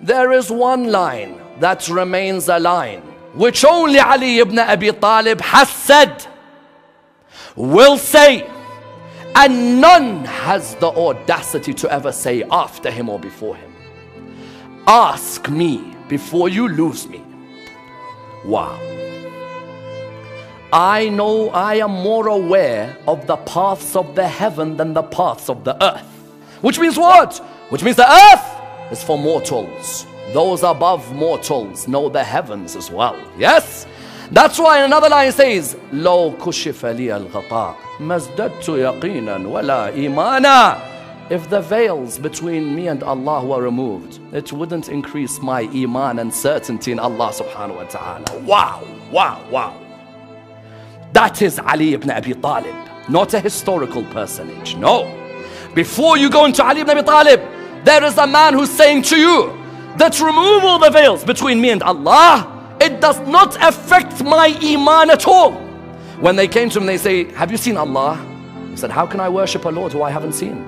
there is one line that remains a line which only Ali ibn Abi Talib has said, will say, and none has the audacity to ever say after him or before him. Ask me before you lose me. Wow. I know I am more aware of the paths of the heaven than the paths of the earth. Which means what? Which means the earth is for mortals. Those above mortals know the heavens as well. Yes? That's why in another line it says, لو كشف لي الغطاء ما ازددت يقينا ولا إيمانا. If the veils between me and Allah were removed, it wouldn't increase my iman and certainty in Allah subhanahu wa ta'ala. Wow, wow, wow. That is Ali ibn Abi Talib, not a historical personage. No. Before you go into Ali ibn Abi Talib, there is a man who's saying to you that remove all the veils between me and Allah, it does not affect my iman at all. When they came to him, they say, have you seen Allah? He said, how can I worship a Lord who I haven't seen?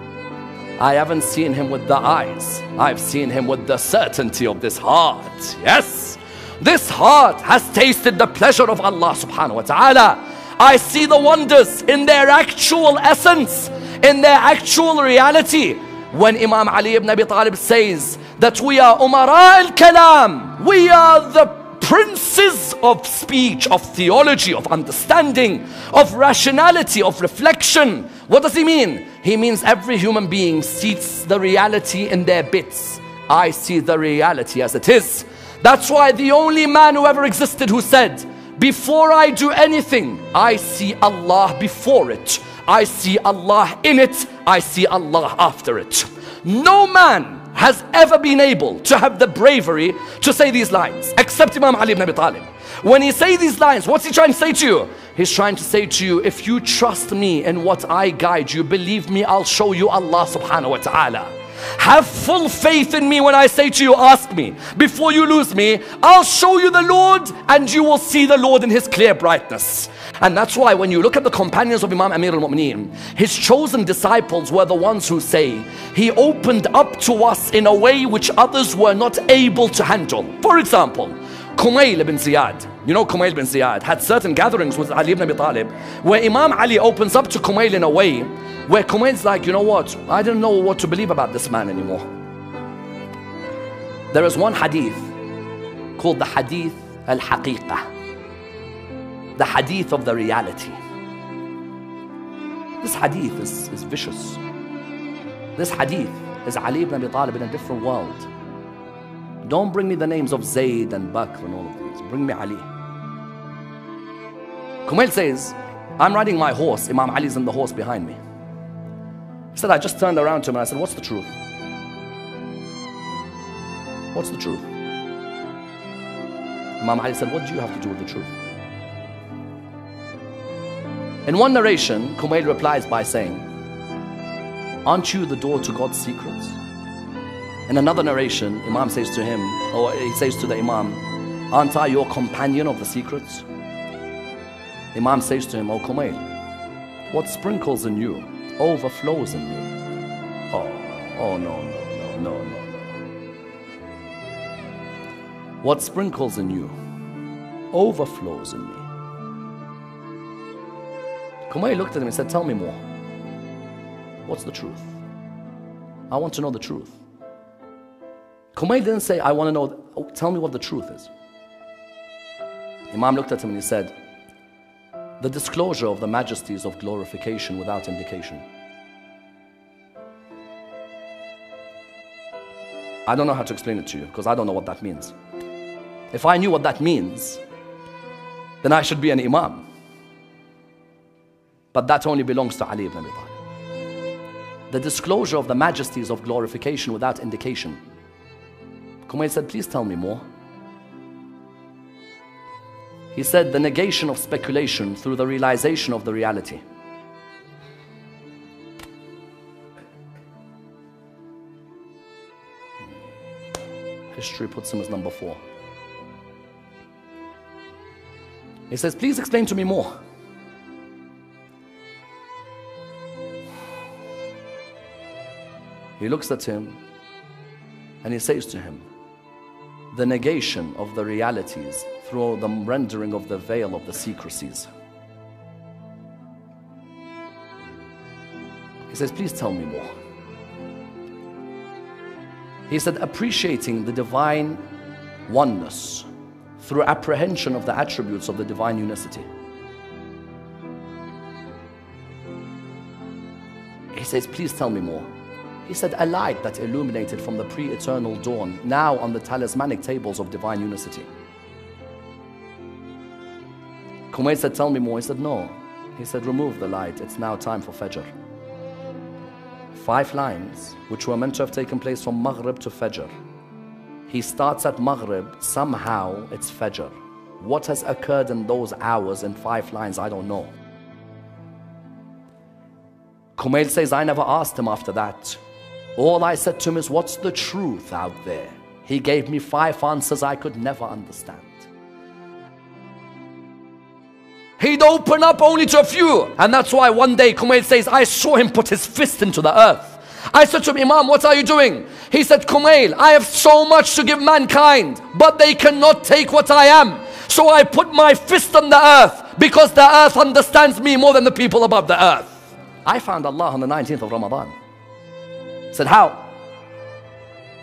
I haven't seen him with the eyes. I've seen him with the certainty of this heart. Yes, this heart has tasted the pleasure of Allah subhanahu wa ta'ala. I see the wonders in their actual essence, in their actual reality. When Imam Ali ibn Abi Talib says that we are Umara al-Kalam, we are the princes of speech, of theology, of understanding, of rationality, of reflection. What does he mean? He means every human being sees the reality in their bits. I see the reality as it is. That's why the only man who ever existed who said, before I do anything, I see Allah before it. I see Allah in it. I see Allah after it. No man has ever been able to have the bravery to say these lines except Imam Ali ibn Abi Talib. When he says these lines, what's he trying to say to you? He's trying to say to you, if you trust me in what I guide you, believe me, I'll show you Allah subhanahu wa ta'ala. Have full faith in me when I say to you, ask me. Before you lose me, I'll show you the Lord and you will see the Lord in his clear brightness. And that's why when you look at the companions of Imam Amir al-Mu'mineen, his chosen disciples were the ones who say, he opened up to us in a way which others were not able to handle. For example, Kumail ibn Ziyad, you know Kumail ibn Ziyad had certain gatherings with Ali ibn Abi Talib where Imam Ali opens up to Kumail in a way where Kumail's like, you know what, I don't know what to believe about this man anymore. There is one hadith called the hadith al-haqiqah, the hadith of the reality. This hadith is vicious. This hadith is Ali ibn Abi Talib in a different world. Don't bring me the names of Zayd and Bakr and all of these. Bring me Ali. Kumail says, I'm riding my horse. Imam Ali's on the horse behind me. He said, I just turned around to him and I said, what's the truth? What's the truth? Imam Ali said, what do you have to do with the truth? In one narration, Kumail replies by saying, aren't you the door to God's secrets? In another narration, Imam says to him, or he says to the Imam, aren't I your companion of the secrets? Imam says to him, oh Kumail, what sprinkles in you overflows in me. Oh no. What sprinkles in you overflows in me. Kumail looked at him and said, tell me more. What's the truth? I want to know the truth. Kumail didn't say, I want to know, tell me what the truth is. Imam looked at him and he said, the disclosure of the majesties of glorification without indication. I don't know how to explain it to you because I don't know what that means. If I knew what that means, then I should be an Imam. But that only belongs to Ali ibn Abi Talib. The disclosure of the majesties of glorification without indication. Kumail said, please tell me more. He said, the negation of speculation through the realization of the reality. History puts him as number 4. He says, please explain to me more. He looks at him and he says to him, the negation of the realities through the rendering of the veil of the secrecies. He says, please tell me more. He said, appreciating the divine oneness through apprehension of the attributes of the divine unicity. He says, please tell me more. He said, a light that illuminated from the pre-eternal dawn, now on the talismanic tables of divine unicity. Kumayl said, tell me more. He said, no. He said, remove the light. It's now time for Fajr. 5 lines, which were meant to have taken place from Maghrib to Fajr. He starts at Maghrib, somehow it's Fajr. What has occurred in those hours in 5 lines, I don't know. Kumayl says, I never asked him after that. All I said to him is, what's the truth out there? He gave me 5 answers I could never understand. He'd open up only to a few. And that's why one day Kumayl says, I saw him put his fist into the earth. I said to him, Imam, what are you doing? He said, Kumayl, I have so much to give mankind, but they cannot take what I am. So I put my fist on the earth, because the earth understands me more than the people above the earth. I found Allah on the 19th of Ramadan. I said, how?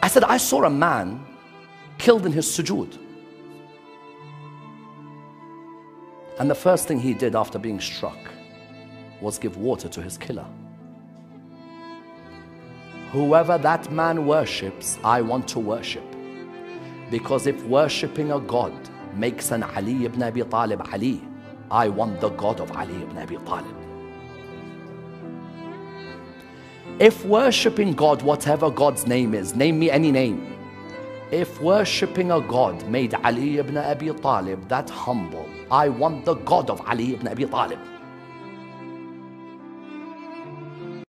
I said, I saw a man killed in his sujood. And the first thing he did after being struck was give water to his killer. Whoever that man worships, I want to worship. Because if worshipping a God makes an Ali ibn Abi Talib Ali, I want the God of Ali ibn Abi Talib. If worshipping God, whatever God's name is, name me any name. If worshipping a God made Ali ibn Abi Talib that humble, I want the God of Ali ibn Abi Talib.